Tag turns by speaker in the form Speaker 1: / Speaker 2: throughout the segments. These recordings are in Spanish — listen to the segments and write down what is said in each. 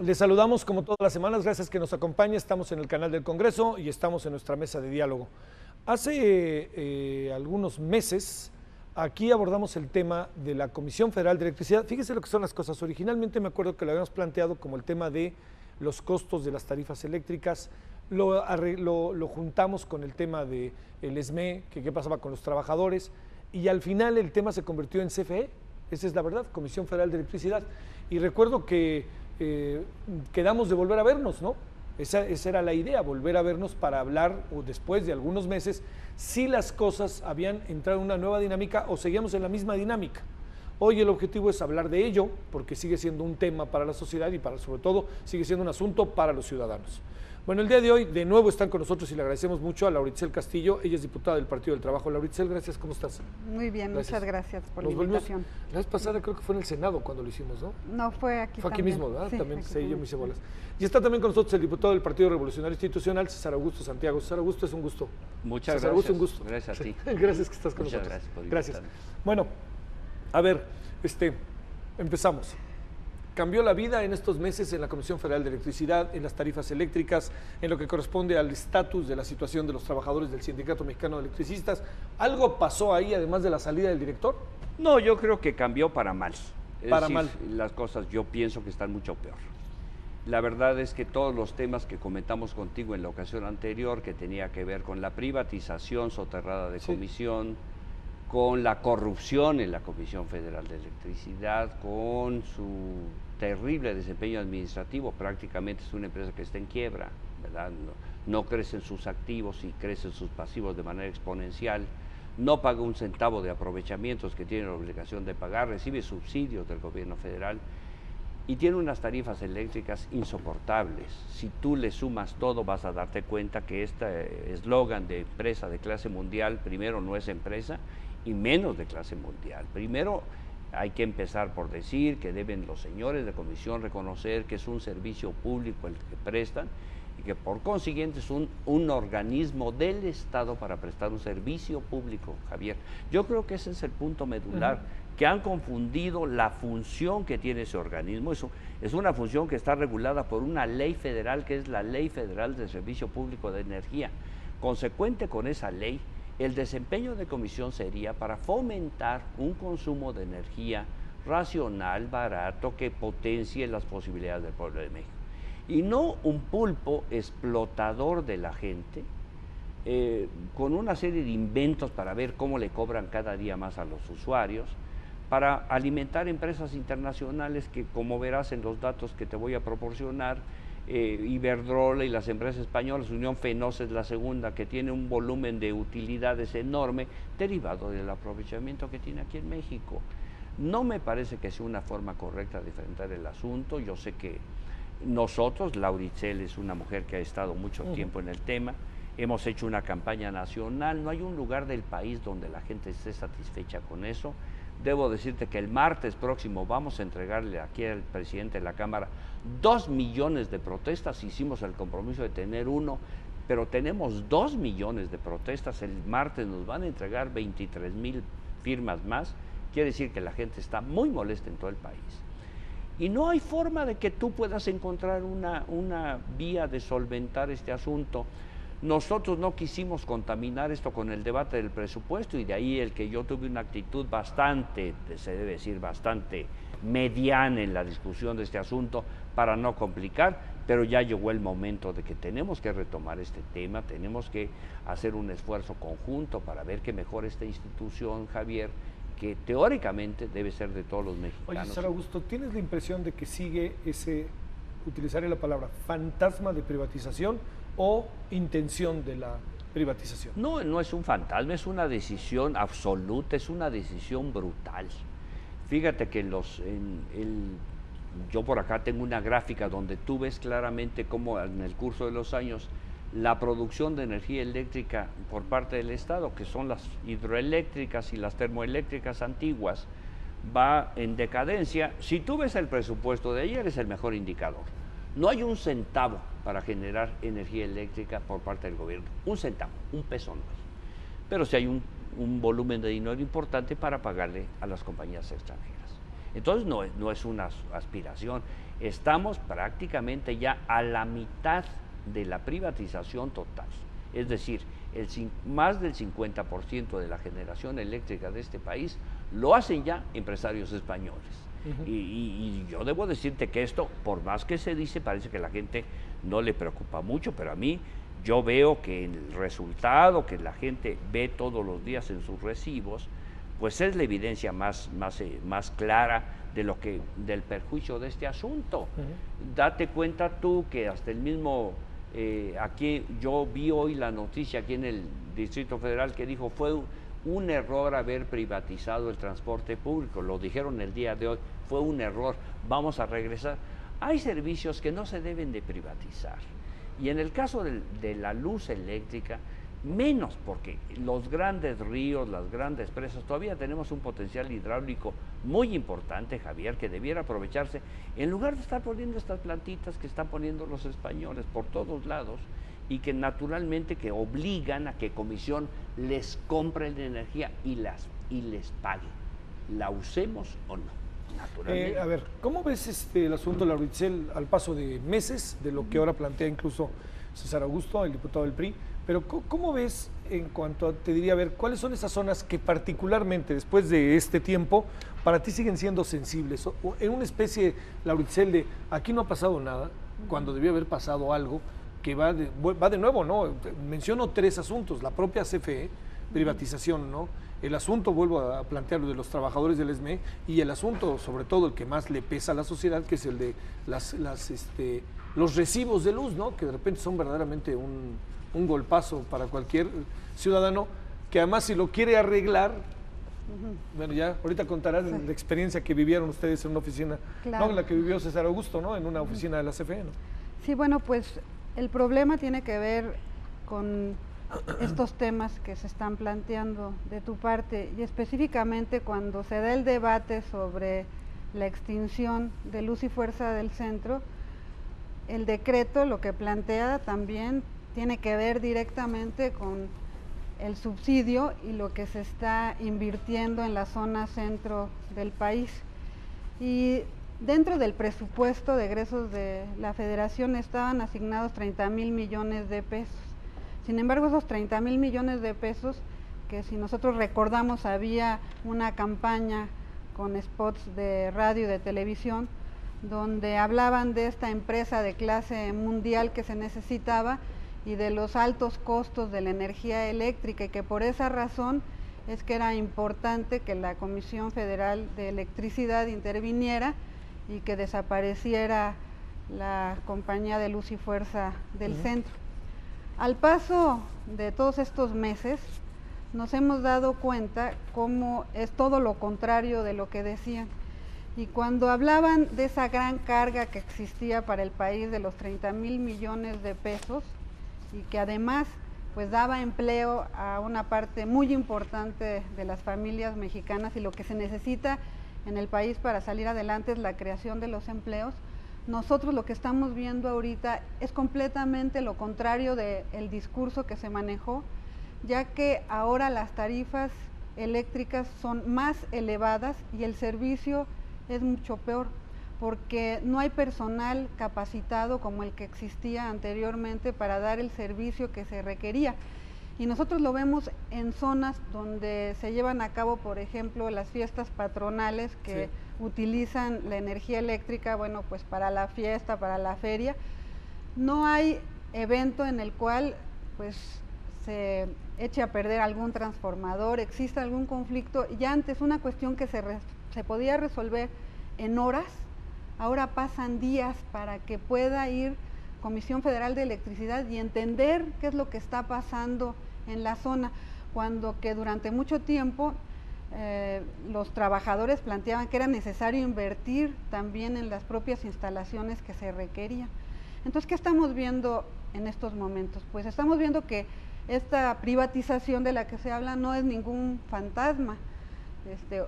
Speaker 1: Les saludamos como todas las semanas, gracias que nos acompañe. Estamos en el canal del Congreso y estamos en nuestra mesa de diálogo. Hace algunos meses aquí abordamos el tema de la Comisión Federal de Electricidad. Fíjese lo que son las cosas. Originalmente me acuerdo que lo habíamos planteado como el tema de los costos de las tarifas eléctricas. Lo juntamos con el tema del SME, que qué pasaba con los trabajadores, y al final el tema se convirtió en CFE. Esa es la verdad, Comisión Federal de Electricidad. Y recuerdo que quedamos de volver a vernos, ¿no? Esa era la idea, volver a vernos para hablar, o después de algunos meses, si las cosas habían entrado en una nueva dinámica o seguíamos en la misma dinámica. Hoy el objetivo es hablar de ello, porque sigue siendo un tema para la sociedad y sobre todo sigue siendo un asunto para los ciudadanos. Bueno, el día de hoy de nuevo están con nosotros y le agradecemos mucho a Lauritzel Castillo. Ella es diputada del Partido del Trabajo. Lauritzel, gracias, ¿cómo estás?
Speaker 2: Muy bien, gracias. Muchas gracias por la invitación.
Speaker 1: La vez pasada creo que fue en el Senado cuando lo hicimos, ¿no?
Speaker 2: No, fue aquí.
Speaker 1: Fue aquí
Speaker 2: también.
Speaker 1: mismo, ¿verdad?
Speaker 2: Sí,
Speaker 1: también
Speaker 2: sí,
Speaker 1: yo me hice bolas. Y está también con nosotros el diputado del Partido Revolucionario Institucional, César Augusto Santiago. César Augusto, es un gusto.
Speaker 3: Muchas
Speaker 1: César
Speaker 3: gracias.
Speaker 1: Augusto, un gusto.
Speaker 3: Gracias a ti.
Speaker 1: Gracias que estás con
Speaker 3: Muchas
Speaker 1: nosotros.
Speaker 3: Gracias.
Speaker 1: Bueno, a ver, empezamos. Cambió la vida en estos meses en la Comisión Federal de Electricidad, en las tarifas eléctricas, en lo que corresponde al estatus de la situación de los trabajadores del Sindicato Mexicano de Electricistas. ¿Algo pasó ahí, además de la salida del director?
Speaker 3: No, yo creo que cambió para mal.
Speaker 1: Para mal.
Speaker 3: Las cosas yo pienso que están mucho peor. La verdad es que todos los temas que comentamos contigo en la ocasión anterior, que tenía que ver con la privatización soterrada de comisión, con la corrupción en la Comisión Federal de Electricidad, con su terrible desempeño administrativo, prácticamente es una empresa que está en quiebra, ¿verdad? No crecen sus activos y crecen sus pasivos de manera exponencial, no paga un centavo de aprovechamientos que tiene la obligación de pagar, recibe subsidios del gobierno federal y tiene unas tarifas eléctricas insoportables. Si tú le sumas todo, vas a darte cuenta que este eslogan de empresa de clase mundial, primero no es empresa, y menos de clase mundial. Primero hay que empezar por decir que deben los señores de comisión reconocer que es un servicio público el que prestan y que por consiguiente es un organismo del Estado para prestar un servicio público, Javier. Yo creo que ese es el punto medular, que han confundido la función que tiene ese organismo. Eso es una función que está regulada por una ley federal, que es la Ley Federal del Servicio Público de Energía. Consecuente con esa ley, el desempeño de comisión sería para fomentar un consumo de energía racional, barato, que potencie las posibilidades del pueblo de México. Y no un pulpo explotador de la gente, con una serie de inventos para ver cómo le cobran cada día más a los usuarios, para alimentar empresas internacionales que, como verás en los datos que te voy a proporcionar, Iberdrola y las empresas españolas, Unión Fenosa es la segunda, que tiene un volumen de utilidades enorme derivado del aprovechamiento que tiene aquí en México. No me parece que sea una forma correcta de enfrentar el asunto. Yo sé que nosotros, Lauritzel es una mujer que ha estado mucho tiempo en el tema, hemos hecho una campaña nacional, no hay un lugar del país donde la gente esté satisfecha con eso. Debo decirte que el martes próximo vamos a entregarle aquí al presidente de la Cámara 2 millones de protestas. Hicimos el compromiso de tener uno, pero tenemos 2 millones de protestas. El martes nos van a entregar 23,000 firmas más. Quiere decir que la gente está muy molesta en todo el país. Y no hay forma de que tú puedas encontrar una vía de solventar este asunto. Nosotros no quisimos contaminar esto con el debate del presupuesto y de ahí el que yo tuve una actitud bastante, se debe decir, bastante mediana en la discusión de este asunto para no complicar, pero ya llegó el momento de que tenemos que retomar este tema, tenemos que hacer un esfuerzo conjunto para ver que mejora esta institución, Javier, que teóricamente debe ser de todos los mexicanos.
Speaker 1: Oye, César Augusto, ¿tienes la impresión de que sigue ese, utilizaré la palabra, fantasma de privatización o intención de la privatización?
Speaker 3: No, no es un fantasma, es una decisión absoluta, es una decisión brutal. Fíjate que yo por acá tengo una gráfica donde tú ves claramente cómo en el curso de los años la producción de energía eléctrica por parte del Estado, que son las hidroeléctricas y las termoeléctricas antiguas, va en decadencia. Si tú ves el presupuesto de ayer, es el mejor indicador. No hay un centavo para generar energía eléctrica por parte del gobierno, un centavo, un peso no hay. Pero sí hay un volumen de dinero importante para pagarle a las compañías extranjeras. Entonces no es una aspiración. Estamos prácticamente ya a la mitad de la privatización total. Es decir, más del 50% de la generación eléctrica de este país lo hacen ya empresarios españoles. Y yo debo decirte que esto, por más que se dice, parece que la gente no le preocupa mucho, pero a mí yo veo que el resultado que la gente ve todos los días en sus recibos, pues es la evidencia más clara del perjuicio de este asunto. Date cuenta tú que hasta el mismo, aquí yo vi hoy la noticia aquí en el Distrito Federal que dijo fue un error haber privatizado el transporte público, lo dijeron el día de hoy, fue un error, vamos a regresar. Hay servicios que no se deben de privatizar, y en el caso de la luz eléctrica, menos, porque los grandes ríos, las grandes presas, todavía tenemos un potencial hidráulico muy importante, Javier, que debiera aprovecharse, en lugar de estar poniendo estas plantitas que están poniendo los españoles por todos lados, y que naturalmente que obligan a que Comisión les compre la energía y les pague, la usemos o no, naturalmente.
Speaker 1: A ver, ¿cómo ves el asunto de la Lauricel al paso de meses, de lo que ahora plantea incluso César Augusto, el diputado del PRI? Pero ¿cómo ves en cuanto a, te diría, a ver, cuáles son esas zonas que particularmente después de este tiempo para ti siguen siendo sensibles? O en una especie, Lauricel, de aquí no ha pasado nada, cuando debió haber pasado algo, que va de nuevo, ¿no? Menciono 3 asuntos: la propia CFE, privatización, ¿no? El asunto, vuelvo a plantearlo, de los trabajadores del ESME, y el asunto, sobre todo, el que más le pesa a la sociedad, que es el de los recibos de luz, ¿no? Que de repente son verdaderamente un golpazo para cualquier ciudadano, que además si lo quiere arreglar, bueno, ya ahorita contarán la experiencia que vivieron ustedes en una oficina, claro, ¿no? La que vivió César Augusto, ¿no? En una oficina de la CFE, ¿no?
Speaker 2: Sí, bueno, pues el problema tiene que ver con estos temas que se están planteando de tu parte, y específicamente cuando se da el debate sobre la extinción de Luz y Fuerza del Centro, el decreto lo que plantea también tiene que ver directamente con el subsidio y lo que se está invirtiendo en la zona centro del país. Y dentro del presupuesto de egresos de la Federación estaban asignados 30,000 millones de pesos. Sin embargo, esos 30,000 millones de pesos, que si nosotros recordamos había una campaña con spots de radio y de televisión, donde hablaban de esta empresa de clase mundial que se necesitaba y de los altos costos de la energía eléctrica, y que por esa razón es que era importante que la Comisión Federal de Electricidad interviniera y que desapareciera la compañía de Luz y Fuerza del Centro. Al paso de todos estos meses, nos hemos dado cuenta cómo es todo lo contrario de lo que decían. Y cuando hablaban de esa gran carga que existía para el país de los 30,000 millones de pesos, y que además pues daba empleo a una parte muy importante de las familias mexicanas, y lo que se necesita en el país para salir adelante es la creación de los empleos, nosotros lo que estamos viendo ahorita es completamente lo contrario del discurso que se manejó, ya que ahora las tarifas eléctricas son más elevadas y el servicio es mucho peor, porque no hay personal capacitado como el que existía anteriormente para dar el servicio que se requería. Y nosotros lo vemos en zonas donde se llevan a cabo, por ejemplo, las fiestas patronales que utilizan la energía eléctrica, bueno, pues para la fiesta, para la feria. No hay evento en el cual pues se eche a perder algún transformador, exista algún conflicto. Ya antes una cuestión que se podía resolver en horas, ahora pasan días para que pueda ir Comisión Federal de Electricidad y entender qué es lo que está pasando en la zona, cuando que durante mucho tiempo los trabajadores planteaban que era necesario invertir también en las propias instalaciones que se requerían. Entonces, ¿qué estamos viendo en estos momentos? Pues estamos viendo que esta privatización de la que se habla no es ningún fantasma.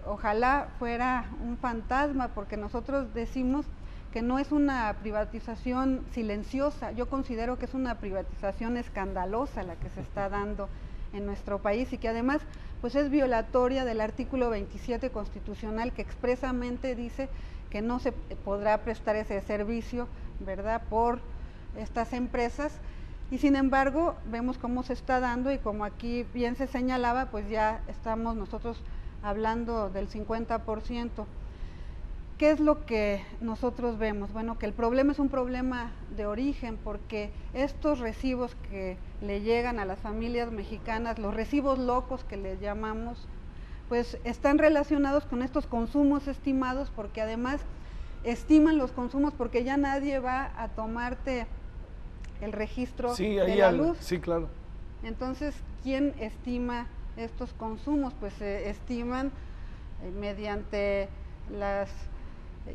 Speaker 2: Ojalá fuera un fantasma, porque nosotros decimos que no es una privatización silenciosa. Yo considero que es una privatización escandalosa la que se está dando en nuestro país y que además pues es violatoria del artículo 27 constitucional, que expresamente dice que no se podrá prestar ese servicio, ¿verdad?, por estas empresas. Y sin embargo, vemos cómo se está dando, y como aquí bien se señalaba, pues ya estamos nosotros hablando del 50%. ¿Qué es lo que nosotros vemos? Bueno, que el problema es un problema de origen, porque estos recibos que le llegan a las familias mexicanas, los recibos locos que les llamamos, pues están relacionados con estos consumos estimados, porque además estiman los consumos porque ya nadie va a tomarte el registro de la luz.
Speaker 1: Sí, claro.
Speaker 2: Entonces, ¿quién estima estos consumos? Pues se estiman mediante las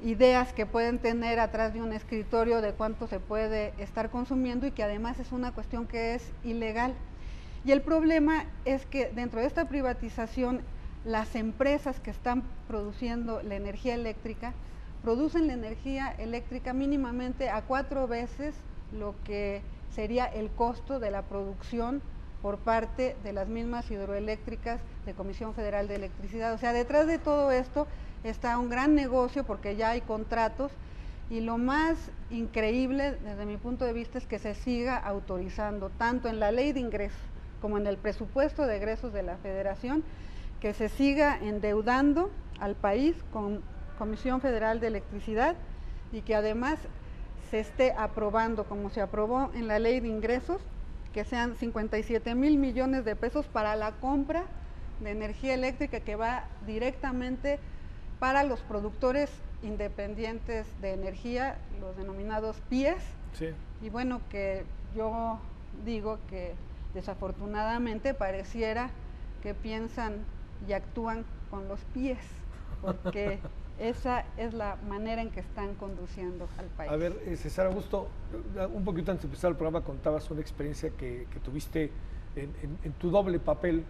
Speaker 2: ideas que pueden tener atrás de un escritorio de cuánto se puede estar consumiendo, y que además es una cuestión que es ilegal. Y el problema es que dentro de esta privatización, las empresas que están produciendo la energía eléctrica producen la energía eléctrica mínimamente a 4 veces lo que sería el costo de la producción por parte de las mismas hidroeléctricas de Comisión Federal de Electricidad. O sea, detrás de todo esto está un gran negocio, porque ya hay contratos, y lo más increíble desde mi punto de vista es que se siga autorizando, tanto en la ley de ingresos como en el presupuesto de egresos de la Federación, que se siga endeudando al país con Comisión Federal de Electricidad, y que además se esté aprobando, como se aprobó en la ley de ingresos, que sean 57,000 millones de pesos para la compra de energía eléctrica, que va directamente para los productores independientes de energía, los denominados PIEs.
Speaker 1: Sí.
Speaker 2: Y bueno, que yo digo que desafortunadamente pareciera que piensan y actúan con los pies, porque esa es la manera en que están conduciendo al país.
Speaker 1: A ver, César Augusto, un poquito antes de empezar el programa contabas una experiencia que tuviste en tu doble papel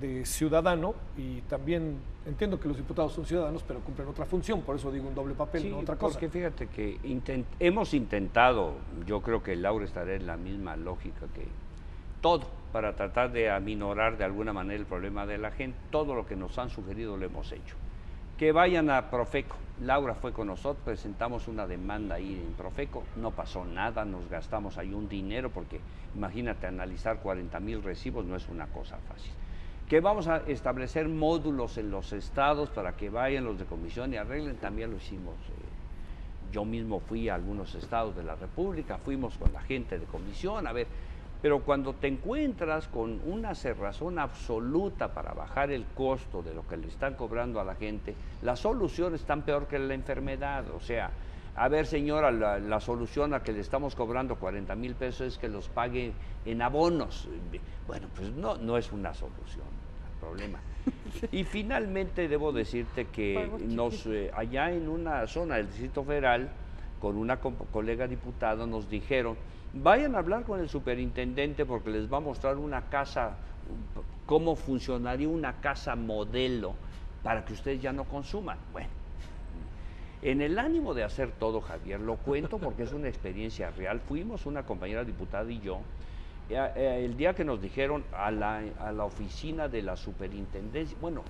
Speaker 1: de ciudadano, y también entiendo que los diputados son ciudadanos, pero cumplen otra función, por eso digo un doble papel,
Speaker 3: sí,
Speaker 1: no otra cosa.
Speaker 3: Porque fíjate que hemos intentado, yo creo que Laura estará en la misma lógica que todo, para tratar de aminorar de alguna manera el problema de la gente. Todo lo que nos han sugerido lo hemos hecho. Que vayan a Profeco. Laura fue con nosotros, presentamos una demanda ahí en Profeco, no pasó nada, nos gastamos ahí un dinero, porque imagínate, analizar 40,000 recibos no es una cosa fácil. Que vamos a establecer módulos en los estados para que vayan los de comisión y arreglen, también lo hicimos. Yo mismo fui a algunos estados de la República, fuimos con la gente de comisión, a ver, pero cuando te encuentras con una cerrazón absoluta para bajar el costo de lo que le están cobrando a la gente, la solución es tan peor que la enfermedad. O sea, a ver, señora, la solución a que le estamos cobrando 40,000 pesos es que los pague en abonos. Bueno, pues no es una solución al problema. Y finalmente debo decirte que allá en una zona del Distrito Federal, con una colega diputada, nos dijeron: vayan a hablar con el superintendente porque les va a mostrar una casa, cómo funcionaría una casa modelo para que ustedes ya no consuman. Bueno, en el ánimo de hacer todo, Javier, lo cuento porque es una experiencia real. Fuimos una compañera diputada y yo, el día que nos dijeron a la oficina de la superintendencia, bueno,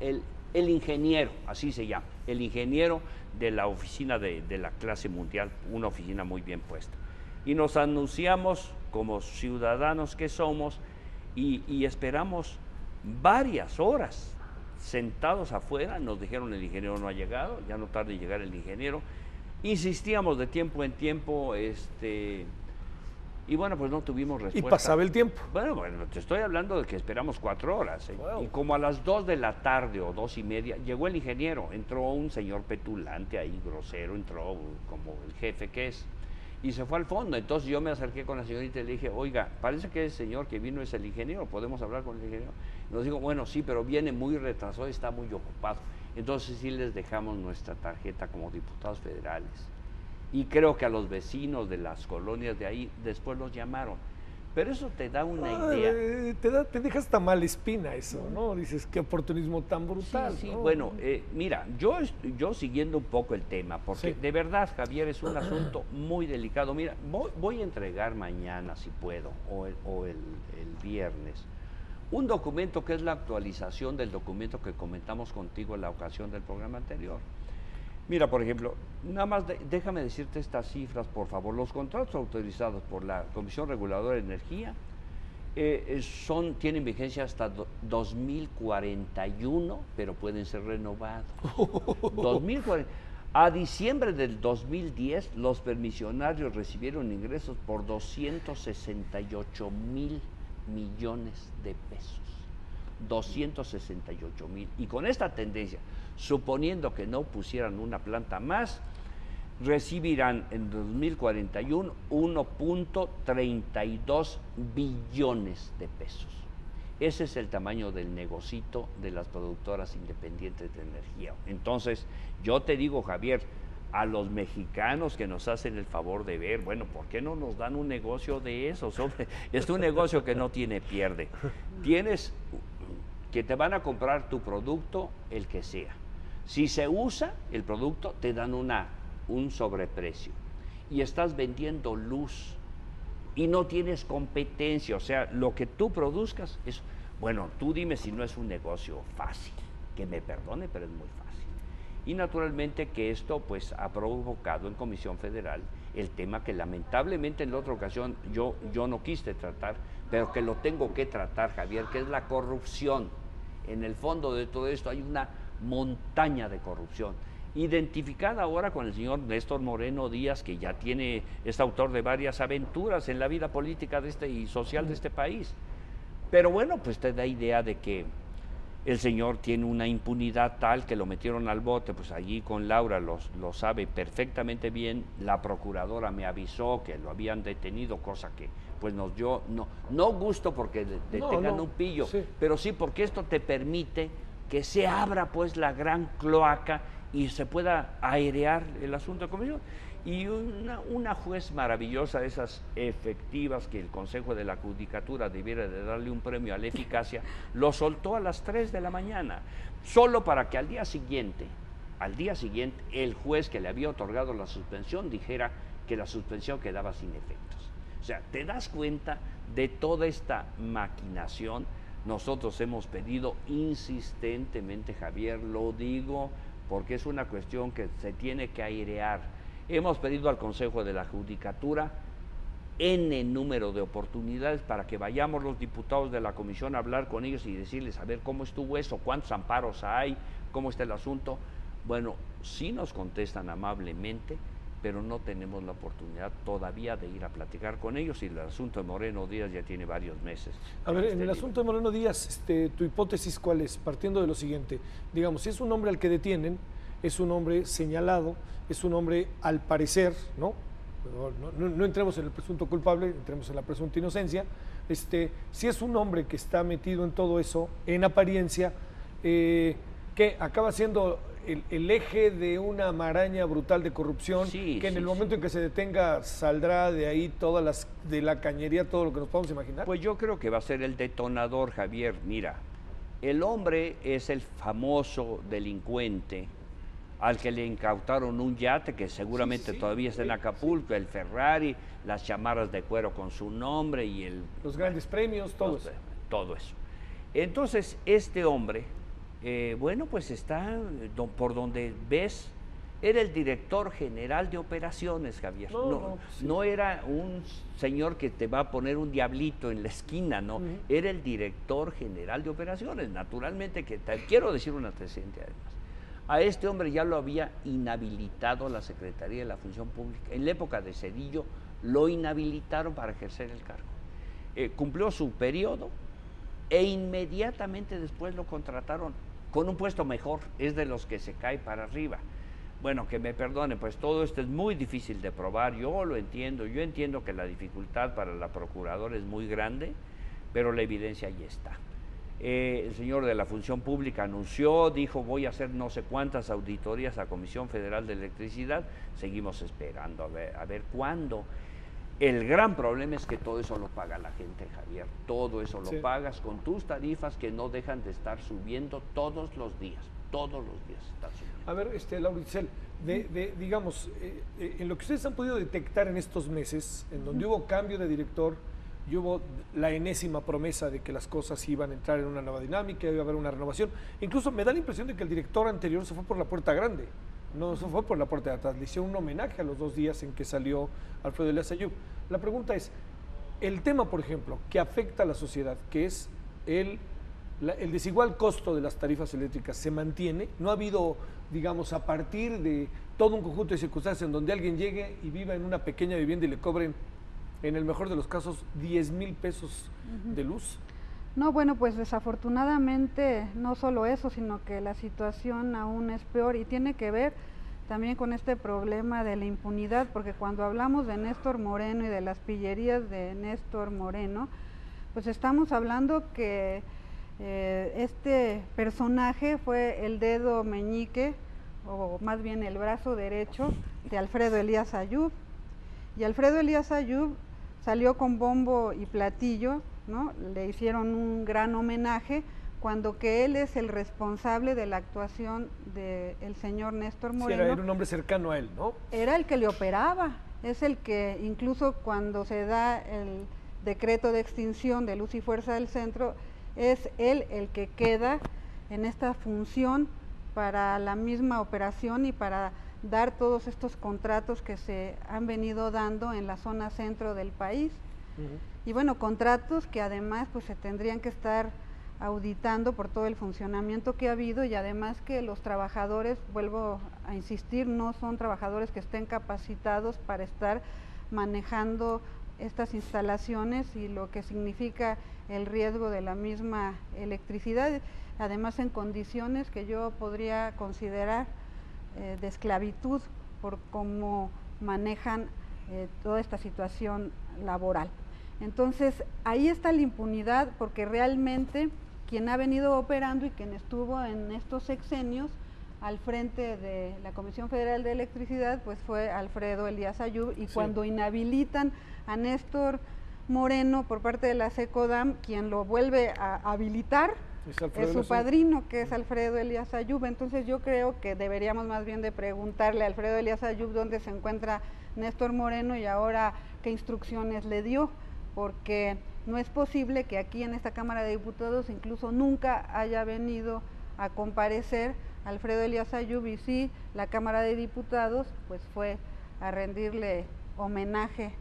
Speaker 3: el ingeniero, así se llama, el ingeniero de la oficina de la clase mundial, una oficina muy bien puesta. Y nos anunciamos como ciudadanos que somos y esperamos varias horas sentados afuera. Nos dijeron: el ingeniero no ha llegado, ya no tarda en llegar el ingeniero. Insistíamos de tiempo en tiempo, y bueno, pues no tuvimos respuesta.
Speaker 1: ¿Y pasaba el tiempo?
Speaker 3: Bueno, te estoy hablando de que esperamos 4 horas.
Speaker 1: Wow.
Speaker 3: Y como a las 2 de la tarde o 2:30 llegó el ingeniero. Entró un señor petulante ahí, grosero, entró como el jefe que es, y se fue al fondo. Entonces yo me acerqué con la señorita y le dije: oiga, parece que el señor que vino es el ingeniero, ¿podemos hablar con el ingeniero? Y nos dijo: bueno, sí, pero viene muy retrasado, está muy ocupado. Entonces sí les dejamos nuestra tarjeta como diputados federales. Y creo que a los vecinos de las colonias de ahí después los llamaron. Pero eso te da una idea.
Speaker 1: Te deja hasta mala espina eso, ¿no? Dices, qué oportunismo tan brutal.
Speaker 3: Sí,
Speaker 1: ¿no?
Speaker 3: Bueno, mira, yo siguiendo un poco el tema, porque de verdad, Javier, es un asunto muy delicado. Mira, voy a entregar mañana, si puedo, o el viernes, Un documento que es la actualización del documento que comentamos contigo en la ocasión del programa anterior. Mira, por ejemplo, nada más déjame decirte estas cifras, por favor. Los contratos autorizados por la Comisión Reguladora de Energía tienen vigencia hasta 2041, pero pueden ser renovados. 2040. A diciembre del 2010, los permisionarios recibieron ingresos por 268,000 millones de pesos. 268,000. Y con esta tendencia, suponiendo que no pusieran una planta más, recibirán en 2041 1.32 billones de pesos. Ese es el tamaño del negocito de las productoras independientes de energía. Entonces, yo te digo, Javier, a los mexicanos que nos hacen el favor de ver, bueno, ¿por qué no nos dan un negocio de esos? Hombre, es un negocio que no tiene pierde. Tienes que te van a comprar tu producto, el que sea. Si se usa el producto, te dan un sobreprecio. Y estás vendiendo luz y no tienes competencia. O sea, lo que tú produzcas es... Bueno, tú dime si no es un negocio fácil. Que me perdone, pero es muy fácil. Y naturalmente que esto pues ha provocado en Comisión Federal el tema que lamentablemente en la otra ocasión yo no quise tratar, pero que lo tengo que tratar, Javier, que es la corrupción. En el fondo de todo esto hay una montaña de corrupción, identificada ahora con el señor Néstor Moreno Díaz, que ya es autor de varias aventuras en la vida política y social de este país. Pero bueno, pues te da idea de que el señor tiene una impunidad tal que lo metieron al bote, pues allí con Laura lo sabe perfectamente bien. La procuradora me avisó que lo habían detenido, cosa que pues nos dio, no gusto porque detengan un pillo, sí, pero sí porque esto te permite que se abra pues la gran cloaca y se pueda airear el asunto de comisión. Y una juez maravillosa, de esas efectivas que el Consejo de la Judicatura debiera de darle un premio a la eficacia, lo soltó a las 3 de la mañana, solo para que al día siguiente, el juez que le había otorgado la suspensión dijera que la suspensión quedaba sin efectos. O sea, ¿te das cuenta de toda esta maquinación? Nosotros hemos pedido insistentemente, Javier, lo digo porque es una cuestión que se tiene que airear. Hemos pedido al Consejo de la Judicatura N número de oportunidades para que vayamos los diputados de la comisión a hablar con ellos y decirles a ver cómo estuvo eso, cuántos amparos hay, cómo está el asunto. Bueno, sí nos contestan amablemente, pero no tenemos la oportunidad todavía de ir a platicar con ellos, y el asunto de Moreno Díaz ya tiene varios meses.
Speaker 1: A ver, en el asunto de Moreno Díaz, tu hipótesis, ¿cuál es? Partiendo de lo siguiente, digamos, si es un hombre al que detienen, es un hombre señalado, es un hombre al parecer, ¿no? No entremos en el presunto culpable, entremos en la presunta inocencia. Si es un hombre que está metido en todo eso, en apariencia, que acaba siendo el eje de una maraña brutal de corrupción, que en el momento en que se detenga saldrá de ahí de la cañería todo lo que nos podamos imaginar.
Speaker 3: Pues yo creo que va a ser el detonador, Javier. Mira, el hombre es el famoso delincuente al que le incautaron un yate que seguramente todavía está en Acapulco, el Ferrari, las chamarras de cuero con su nombre y
Speaker 1: los grandes premios, todo
Speaker 3: eso. Entonces, este hombre, bueno, pues está por donde ves, era el director general de operaciones, Javier. No era un señor que te va a poner un diablito en la esquina, no. Era el director general de operaciones. Naturalmente que quiero decir un antecedente además. A este hombre ya lo había inhabilitado la Secretaría de la Función Pública. En la época de Zedillo lo inhabilitaron para ejercer el cargo. Cumplió su periodo e inmediatamente después lo contrataron con un puesto mejor. Es de los que se cae para arriba. Bueno, que me perdone, pues todo esto es muy difícil de probar, yo lo entiendo. Yo entiendo que la dificultad para la procuradora es muy grande, pero la evidencia ahí está. El señor de la Función Pública anunció, dijo voy a hacer no sé cuántas auditorías a Comisión Federal de Electricidad. Seguimos esperando a ver cuándo. El gran problema es que todo eso lo paga la gente, Javier. Todo eso lo pagas con tus tarifas que no dejan de estar subiendo todos los días. Todos los días está subiendo.
Speaker 1: A ver, Laura Itzel, digamos, en lo que ustedes han podido detectar en estos meses, en donde hubo cambio de director, y hubo la enésima promesa de que las cosas iban a entrar en una nueva dinámica, iba a haber una renovación. Incluso me da la impresión de que el director anterior se fue por la puerta grande, no se fue por la puerta de atrás, le hicieron un homenaje a los 2 días en que salió Alfredo Elías Ayub. La pregunta es, el tema, por ejemplo, que afecta a la sociedad, que es el desigual costo de las tarifas eléctricas, ¿se mantiene? ¿No ha habido, digamos, a partir de todo un conjunto de circunstancias en donde alguien llegue y viva en una pequeña vivienda y le cobren, en el mejor de los casos, 10,000 pesos de luz?
Speaker 2: No, bueno, pues desafortunadamente no solo eso, sino que la situación aún es peor y tiene que ver también con este problema de la impunidad, porque cuando hablamos de Néstor Moreno y de las pillerías de Néstor Moreno, pues estamos hablando que este personaje fue el dedo meñique, o más bien el brazo derecho de Alfredo Elías Ayub, y Alfredo Elías Ayub salió con bombo y platillo, ¿no? Le hicieron un gran homenaje, cuando que él es el responsable de la actuación del señor Néstor Moreno.
Speaker 1: Sí, era un hombre cercano a él, ¿no?
Speaker 2: Era el que le operaba, es el que incluso cuando se da el decreto de extinción de Luz y Fuerza del Centro, es él el que queda en esta función para la misma operación y para dar todos estos contratos que se han venido dando en la zona centro del país. Y bueno, contratos que además pues se tendrían que estar auditando por todo el funcionamiento que ha habido, y además que los trabajadores, vuelvo a insistir, no son trabajadores que estén capacitados para estar manejando estas instalaciones y lo que significa el riesgo de la misma electricidad, además en condiciones que yo podría considerar de esclavitud por cómo manejan toda esta situación laboral. Entonces, ahí está la impunidad, porque realmente quien ha venido operando y quien estuvo en estos sexenios al frente de la Comisión Federal de Electricidad, pues fue Alfredo Elías Ayub, y sí, cuando inhabilitan a Néstor Moreno por parte de la SECODAM, quien lo vuelve a habilitar es su padrino, que es Alfredo Elías Ayub. Entonces yo creo que deberíamos más bien de preguntarle a Alfredo Elías Ayub dónde se encuentra Néstor Moreno y ahora qué instrucciones le dio, porque no es posible que aquí en esta Cámara de Diputados incluso nunca haya venido a comparecer Alfredo Elías Ayub, y sí, la Cámara de Diputados pues fue a rendirle homenaje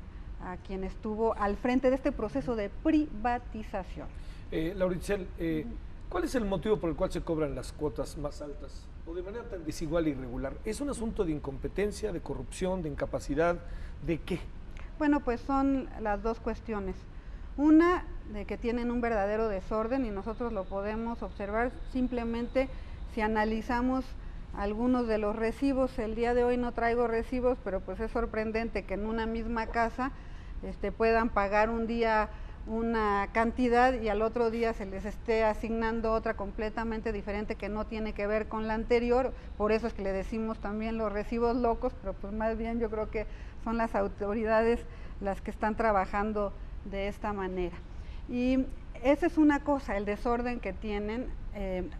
Speaker 2: a quien estuvo al frente de este proceso de privatización.
Speaker 1: Laura Itzel, ¿cuál es el motivo por el cual se cobran las cuotas más altas o de manera tan desigual e irregular? ¿Es un asunto de incompetencia, de corrupción, de incapacidad, de qué?
Speaker 2: Bueno, pues son las dos cuestiones. Una, de que tienen un verdadero desorden, y nosotros lo podemos observar simplemente si analizamos algunos de los recibos. El día de hoy no traigo recibos, pero pues es sorprendente que en una misma casa puedan pagar un día una cantidad y al otro día se les esté asignando otra completamente diferente que no tiene que ver con la anterior. Por eso es que le decimos también los recibos locos, pero pues más bien yo creo que son las autoridades las que están trabajando de esta manera. Y esa es una cosa, el desorden que tienen.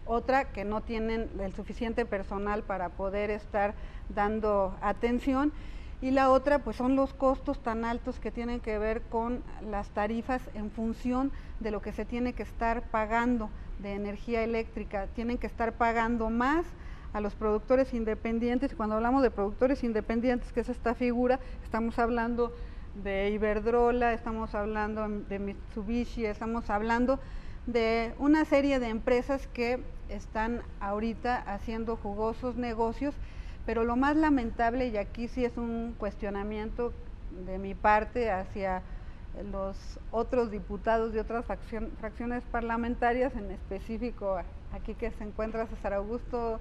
Speaker 2: Otra, que no tienen el suficiente personal para poder estar dando atención, y la otra pues son los costos tan altos que tienen que ver con las tarifas en función de lo que se tiene que estar pagando de energía eléctrica. Tienen que estar pagando más a los productores independientes, y cuando hablamos de productores independientes, que es esta figura, estamos hablando de Iberdrola, estamos hablando de Mitsubishi, estamos hablando de una serie de empresas que están ahorita haciendo jugosos negocios. Pero lo más lamentable, y aquí sí es un cuestionamiento de mi parte hacia los otros diputados de otras fracciones parlamentarias, en específico aquí que se encuentra César Augusto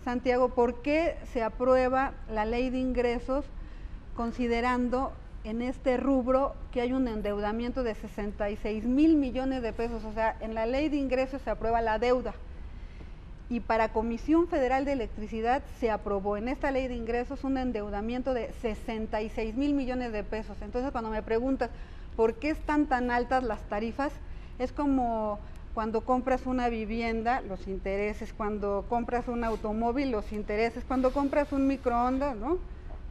Speaker 2: Santiago, ¿por qué se aprueba la ley de ingresos considerando en este rubro que hay un endeudamiento de 66,000 millones de pesos? O sea, en la ley de ingresos se aprueba la deuda, y para Comisión Federal de Electricidad se aprobó en esta ley de ingresos un endeudamiento de 66,000 millones de pesos. Entonces, cuando me preguntas por qué están tan altas las tarifas, es como cuando compras una vivienda, los intereses, cuando compras un automóvil, los intereses, cuando compras un microondas, ¿no?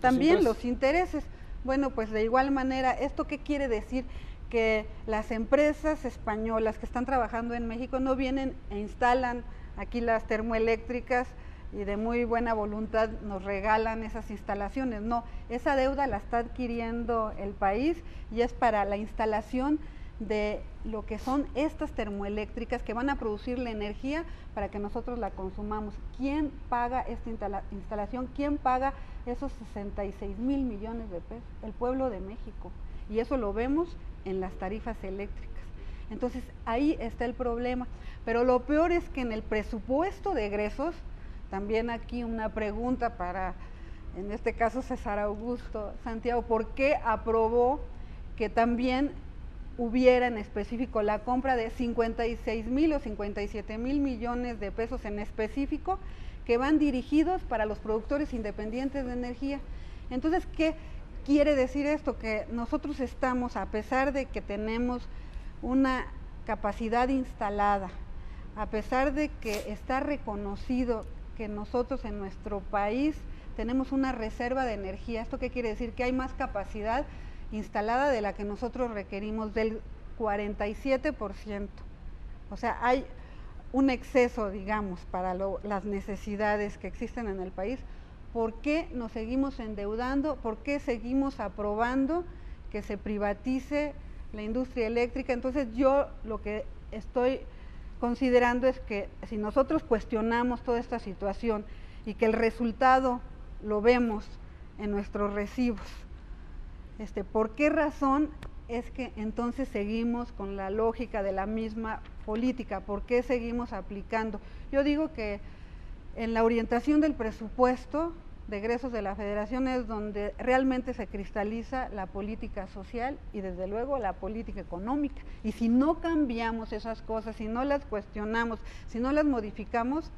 Speaker 2: También los intereses. Bueno, pues de igual manera, ¿esto qué quiere decir? que las empresas españolas que están trabajando en México no vienen e instalan aquí las termoeléctricas y de muy buena voluntad nos regalan esas instalaciones. No, esa deuda la está adquiriendo el país y es para la instalación de lo que son estas termoeléctricas que van a producir la energía para que nosotros la consumamos. ¿Quién paga esta instalación? ¿Quién paga esos 66,000 millones de pesos? El pueblo de México. Y eso lo vemos en las tarifas eléctricas. Entonces ahí está el problema. Pero lo peor es que en el presupuesto de egresos, también aquí una pregunta para, en este caso, César Augusto Santiago, ¿por qué aprobó que también hubiera en específico la compra de 56,000 o 57,000 millones de pesos en específico que van dirigidos para los productores independientes de energía? Entonces, ¿qué quiere decir esto? Que nosotros estamos, a pesar de que tenemos una capacidad instalada, a pesar de que está reconocido que nosotros en nuestro país tenemos una reserva de energía. ¿Esto qué quiere decir? Que hay más capacidad instalada de la que nosotros requerimos, del 47%. O sea, hay un exceso, digamos, para las necesidades que existen en el país. ¿Por qué nos seguimos endeudando? ¿Por qué seguimos aprobando que se privatice la industria eléctrica? Entonces yo lo que estoy considerando es que si nosotros cuestionamos toda esta situación y que el resultado lo vemos en nuestros recibos, ¿por qué razón es que entonces seguimos con la lógica de la misma política? ¿Por qué seguimos aplicando? Yo digo que en la orientación del presupuesto de egresos de la Federación es donde realmente se cristaliza la política social y desde luego la política económica. Y si no cambiamos esas cosas, si no las cuestionamos, si no las modificamos,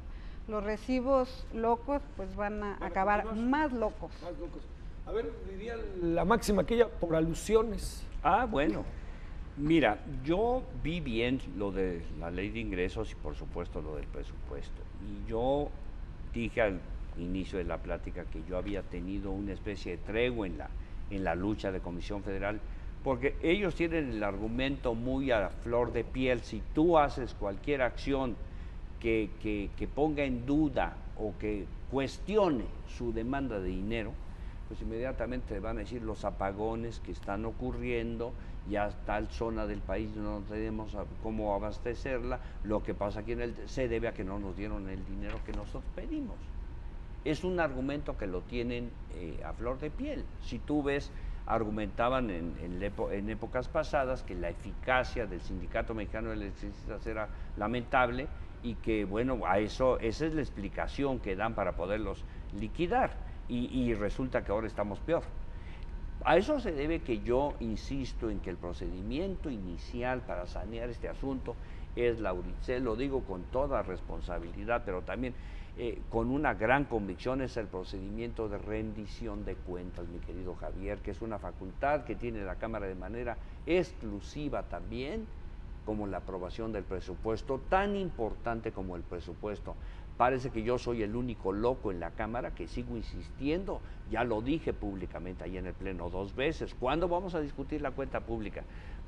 Speaker 2: los recibos locos pues van a acabar más locos.
Speaker 1: Más locos. A ver, diría la máxima aquella por alusiones.
Speaker 3: Ah, bueno. Mira, yo vi bien lo de la ley de ingresos y por supuesto lo del presupuesto. Y yo dije al inicio de la plática que yo había tenido una especie de tregua en la lucha de Comisión Federal, porque ellos tienen el argumento muy a flor de piel. Si tú haces cualquier acción que ponga en duda o que cuestione su demanda de dinero, pues inmediatamente te van a decir los apagones que están ocurriendo, ya tal zona del país no tenemos cómo abastecerla, lo que pasa aquí se debe a que no nos dieron el dinero que nosotros pedimos. Es un argumento que lo tienen a flor de piel. Si tú ves, argumentaban en épocas pasadas que la eficacia del Sindicato Mexicano de Electricistas era lamentable y que, bueno, esa es la explicación que dan para poderlos liquidar y resulta que ahora estamos peor. A eso se debe que yo insisto en que el procedimiento inicial para sanear este asunto es la URITCEL, lo digo con toda responsabilidad, pero también con una gran convicción, es el procedimiento de rendición de cuentas, mi querido Javier, que es una facultad que tiene la Cámara de manera exclusiva también, como la aprobación del presupuesto, tan importante como el presupuesto. Parece que yo soy el único loco en la Cámara que sigo insistiendo, ya lo dije públicamente ahí en el Pleno 2 veces. ¿Cuándo vamos a discutir la cuenta pública?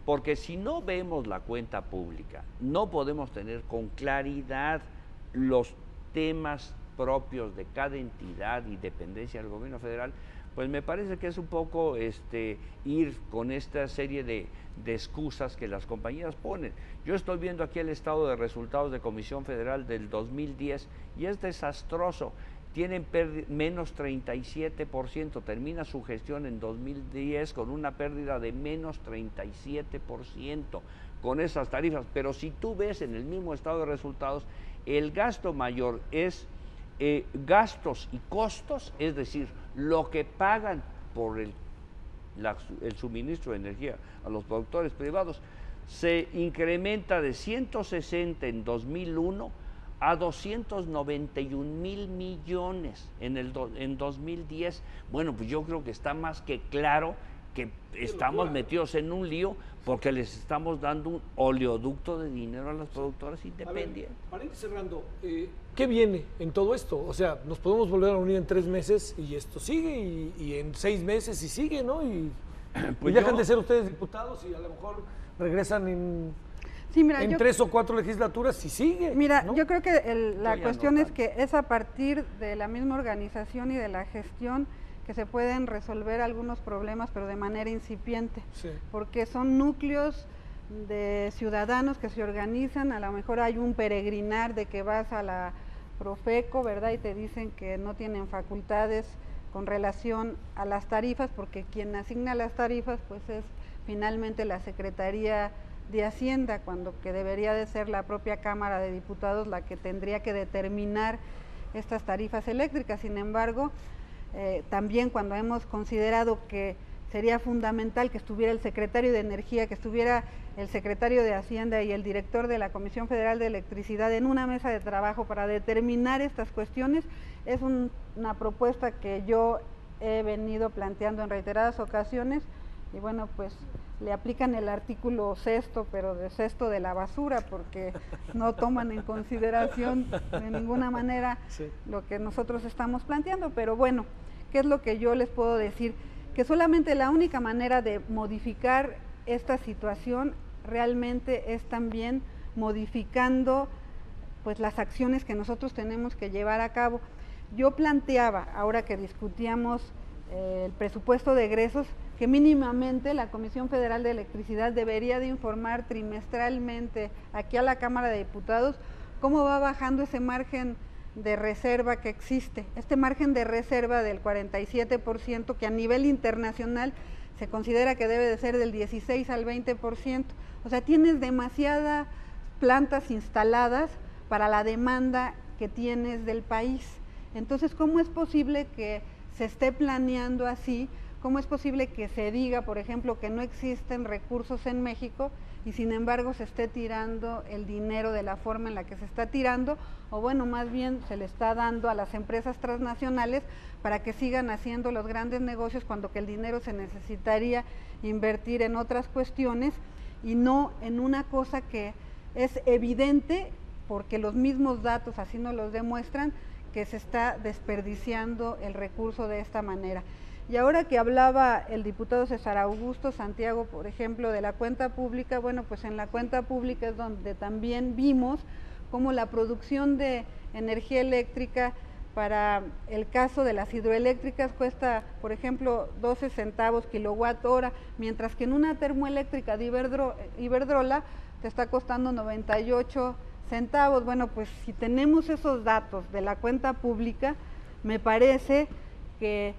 Speaker 3: Porque si no vemos la cuenta pública, no podemos tener con claridad los temas propios de cada entidad y dependencia del gobierno federal, pues me parece que es un poco ir con esta serie de excusas que las compañías ponen. Yo estoy viendo aquí el estado de resultados de Comisión Federal del 2010 y es desastroso. Tienen menos 37%, termina su gestión en 2010 con una pérdida de menos 37% con esas tarifas. Pero si tú ves en el mismo estado de resultados, el gasto mayor es gastos y costos, es decir, lo que pagan por el suministro de energía a los productores privados, se incrementa de 160 en 2001 a 291,000 millones en 2010. Bueno, pues yo creo que está más que claro que estamos metidos en un lío porque les estamos dando un oleoducto de dinero a las productoras independientes.
Speaker 1: A ver, para ir cerrando, ¿qué viene en todo esto? O sea, nos podemos volver a unir en 3 meses y esto sigue, y en 6 meses y sigue, ¿no? Y Pues y dejan de ser ustedes diputados y a lo mejor regresan en,
Speaker 2: sí, mira,
Speaker 1: en 3 o 4 legislaturas y sigue.
Speaker 2: Mira,
Speaker 1: ¿no?
Speaker 2: yo creo que la cuestión
Speaker 3: no
Speaker 2: es que es a partir de la misma organización y de la gestión que se pueden resolver algunos problemas, pero de manera incipiente,
Speaker 1: Sí.
Speaker 2: porque son núcleos de ciudadanos que se organizan. A lo mejor hay un peregrinar de que vas a la Profeco, ¿verdad? Y te dicen que no tienen facultades con relación a las tarifas, porque quien asigna las tarifas pues es finalmente la Secretaría de Hacienda, cuando que debería de ser la propia Cámara de Diputados la que tendría que determinar estas tarifas eléctricas. Sin embargo, también cuando hemos considerado que sería fundamental que estuviera el secretario de Energía, que estuviera el secretario de Hacienda y el director de la Comisión Federal de Electricidad en una mesa de trabajo para determinar estas cuestiones, es una propuesta que yo he venido planteando en reiteradas ocasiones, y bueno, pues le aplican el artículo 6º, pero de 6º de la basura, porque no toman en consideración de ninguna manera lo que nosotros estamos planteando. Pero bueno, ¿qué es lo que yo les puedo decir? Que solamente la única manera de modificar esta situación realmente es también modificando pues las acciones que nosotros tenemos que llevar a cabo. Yo planteaba, ahora que discutíamos el presupuesto de egresos, que mínimamente la Comisión Federal de Electricidad debería de informar trimestralmente aquí a la Cámara de Diputados cómo va bajando ese margen de reserva que existe, este margen de reserva del 47%, que a nivel internacional se considera que debe de ser del 16 al 20%, o sea, tienes demasiadas plantas instaladas para la demanda que tienes del país. Entonces, ¿cómo es posible que se esté planeando así? ¿Cómo es posible que se diga, por ejemplo, que no existen recursos en México y sin embargo se esté tirando el dinero de la forma en la que se está tirando? O bueno, más bien se le está dando a las empresas transnacionales para que sigan haciendo los grandes negocios, cuando que el dinero se necesitaría invertir en otras cuestiones y no en una cosa que es evidente, porque los mismos datos así nos los demuestran, que se está desperdiciando el recurso de esta manera. Y ahora que hablaba el diputado César Augusto Santiago, por ejemplo, de la cuenta pública, bueno, pues en la cuenta pública es donde también vimos cómo la producción de energía eléctrica para el caso de las hidroeléctricas cuesta, por ejemplo, 12 centavos kilowatt hora, mientras que en una termoeléctrica de Iberdrola te está costando 98 centavos. Bueno, pues si tenemos esos datos de la cuenta pública, me parece que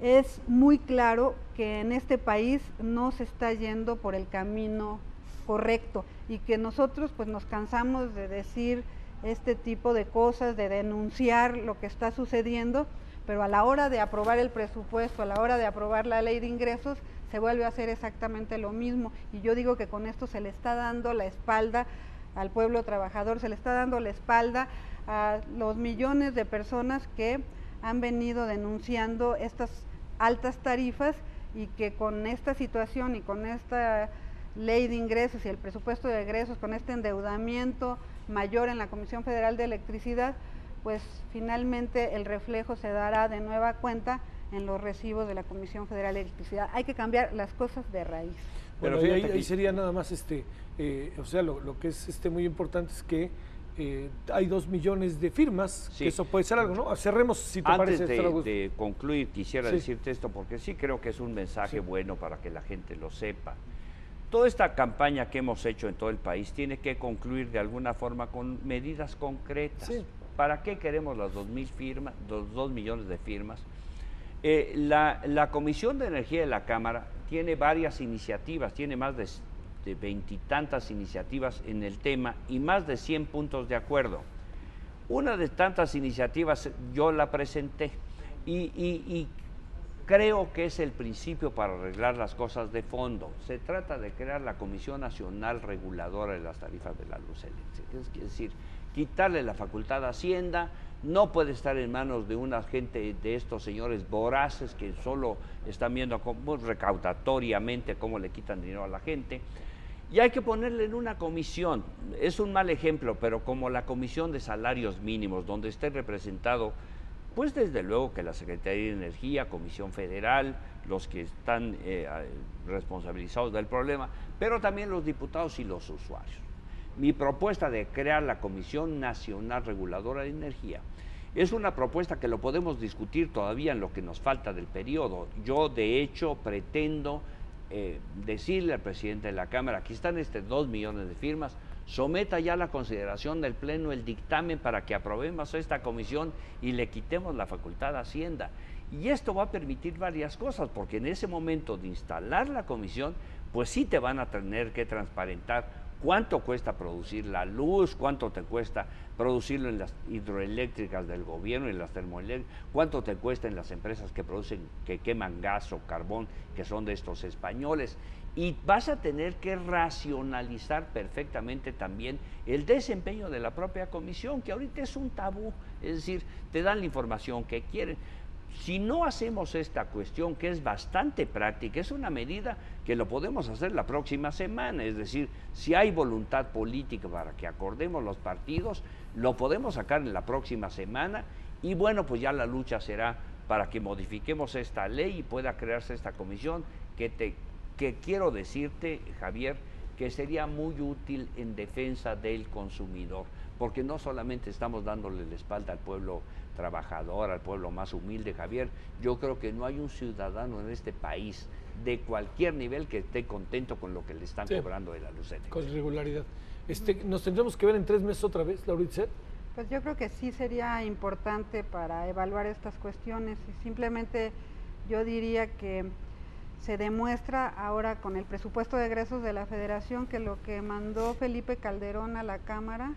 Speaker 2: es muy claro que en este país no se está yendo por el camino correcto y que nosotros pues nos cansamos de decir este tipo de cosas, de denunciar lo que está sucediendo, pero a la hora de aprobar el presupuesto, a la hora de aprobar la ley de ingresos, se vuelve a hacer exactamente lo mismo. Y yo digo que con esto se le está dando la espalda al pueblo trabajador, se le está dando la espalda a los millones de personas que han venido denunciando estas altas tarifas, y que con esta situación y con esta ley de ingresos y el presupuesto de egresos, con este endeudamiento mayor en la Comisión Federal de Electricidad, pues finalmente el reflejo se dará de nueva cuenta en los recibos de la Comisión Federal de Electricidad. Hay que cambiar las cosas de raíz.
Speaker 1: Bueno, ahí sería nada más o sea, lo que es muy importante es que hay 2 millones de firmas,
Speaker 3: sí.
Speaker 1: Que eso puede ser algo, ¿no? Cerremos, si te
Speaker 3: Antes
Speaker 1: parece.
Speaker 3: de concluir, quisiera decirte esto, porque sí creo que es un mensaje bueno para que la gente lo sepa. Toda esta campaña que hemos hecho en todo el país tiene que concluir de alguna forma con medidas concretas.
Speaker 1: Sí.
Speaker 3: ¿Para qué queremos las 2 millones de firmas? La Comisión de Energía de la Cámara tiene varias iniciativas, tiene más de 20 y tantas iniciativas en el tema y más de 100 puntos de acuerdo. Una de tantas iniciativas yo la presenté y creo que es el principio para arreglar las cosas de fondo. Se trata de crear la Comisión Nacional Reguladora de las Tarifas de la Luz Eléctrica, es decir, quitarle la facultad a Hacienda. No puede estar en manos de una gente, de estos señores voraces que solo están viendo recaudatoriamente cómo le quitan dinero a la gente. Y hay que ponerle en una comisión, es un mal ejemplo, pero como la Comisión de Salarios Mínimos, donde esté representado, pues desde luego que la Secretaría de Energía, Comisión Federal, los que están responsabilizados del problema, pero también los diputados y los usuarios. Mi propuesta de crear la Comisión Nacional Reguladora de Energía es una propuesta que lo podemos discutir todavía en lo que nos falta del periodo. Yo, de hecho, pretendo decirle al presidente de la Cámara, aquí están 2 millones de firmas, someta ya a la consideración del Pleno el dictamen para que aprobemos esta comisión y le quitemos la facultad a Hacienda. Y esto va a permitir varias cosas, porque en ese momento de instalar la comisión, pues sí te van a tener que transparentar cuánto cuesta producir la luz, cuánto te cuesta producirlo en las hidroeléctricas del gobierno y en las termoeléctricas, cuánto te cuesta en las empresas que producen, que queman gas o carbón, que son de estos españoles. Y vas a tener que racionalizar perfectamente también el desempeño de la propia comisión, que ahorita es un tabú, es decir, te dan la información que quieren. Si no hacemos esta cuestión, que es bastante práctica, es una medida que lo podemos hacer la próxima semana, es decir, si hay voluntad política para que acordemos los partidos, lo podemos sacar en la próxima semana y bueno, pues ya la lucha será para que modifiquemos esta ley y pueda crearse esta comisión que quiero decirte, Javier, que sería muy útil en defensa del consumidor, porque no solamente estamos dándole la espalda al pueblo trabajador, al pueblo más humilde, Javier, yo creo que no hay un ciudadano en este país de cualquier nivel que esté contento con lo que le están cobrando de la luz eléctrica.
Speaker 1: Con regularidad. ¿Nos tendremos que ver en 3 meses otra vez, Laura Itzel?
Speaker 2: Pues yo creo que sí sería importante para evaluar estas cuestiones y simplemente yo diría que se demuestra ahora con el presupuesto de egresos de la Federación que lo que mandó Felipe Calderón a la Cámara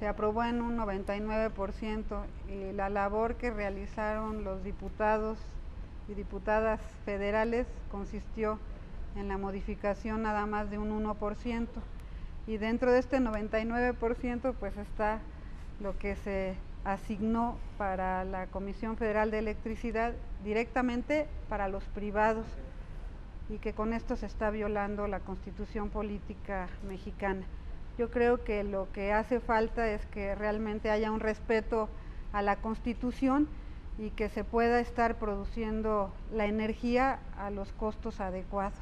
Speaker 2: se aprobó en un 99% y la labor que realizaron los diputados y diputadas federales consistió en la modificación nada más de un 1%, y dentro de este 99% pues está lo que se asignó para la Comisión Federal de Electricidad directamente para los privados, y que con esto se está violando la Constitución Política Mexicana. Yo creo que lo que hace falta es que realmente haya un respeto a la Constitución y que se pueda estar produciendo la energía a los costos adecuados.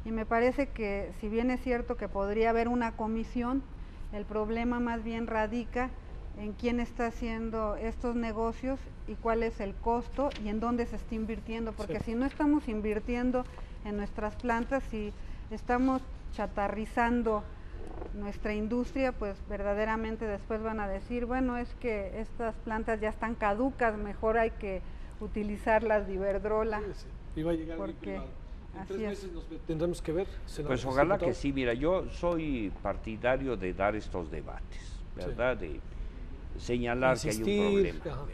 Speaker 2: Y me parece que, si bien es cierto que podría haber una comisión, el problema más bien radica en quién está haciendo estos negocios y cuál es el costo y en dónde se está invirtiendo, porque si no estamos invirtiendo en nuestras plantas, si estamos chatarrizando nuestra industria, pues verdaderamente después van a decir, bueno, es que estas plantas ya están caducas, mejor hay que utilizarlas de Iberdrola.
Speaker 1: Y va a llegar
Speaker 2: porque
Speaker 1: en 3 meses nos tendremos que ver.
Speaker 3: Pues ojalá que sí. Mira, yo soy partidario de dar estos debates, ¿verdad? De señalar que hay un problema.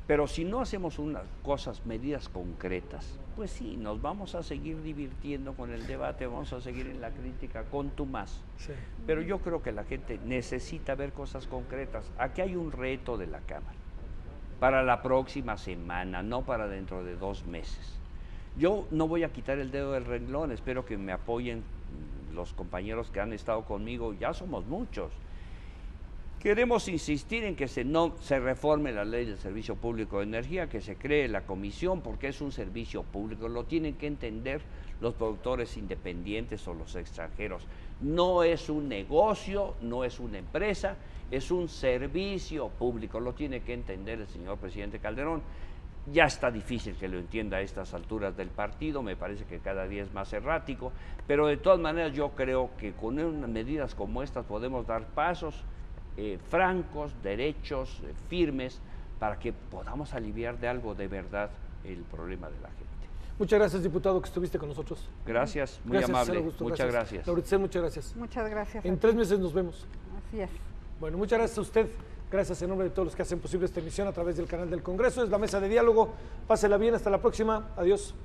Speaker 3: Pero si no hacemos unas cosas, medidas concretas, pues sí, nos vamos a seguir divirtiendo con el debate, vamos a seguir en la crítica contumaz. Sí. Pero yo creo que la gente necesita ver cosas concretas. Aquí hay un reto de la Cámara para la próxima semana, no para dentro de 2 meses. Yo no voy a quitar el dedo del renglón, espero que me apoyen los compañeros que han estado conmigo, ya somos muchos. Queremos insistir en que se reforme la ley del Servicio Público de Energía, que se cree la comisión, porque es un servicio público, lo tienen que entender los productores independientes o los extranjeros. No es un negocio, no es una empresa, es un servicio público, lo tiene que entender el señor presidente Calderón. Ya está difícil que lo entienda a estas alturas del partido, me parece que cada día es más errático, pero de todas maneras yo creo que con unas medidas como estas podemos dar pasos francos, derechos, firmes, para que podamos aliviar de algo de verdad el problema de la gente.
Speaker 1: Muchas gracias, diputado, que estuviste con nosotros.
Speaker 3: Gracias, muy amable. Muchas gracias.
Speaker 1: Laura Itzel, muchas gracias.
Speaker 2: Muchas gracias.
Speaker 1: En 3 meses nos vemos.
Speaker 2: Así es.
Speaker 1: Bueno, muchas gracias a usted. Gracias en nombre de todos los que hacen posible esta emisión a través del canal del Congreso. Es la mesa de diálogo. Pásela bien, hasta la próxima. Adiós.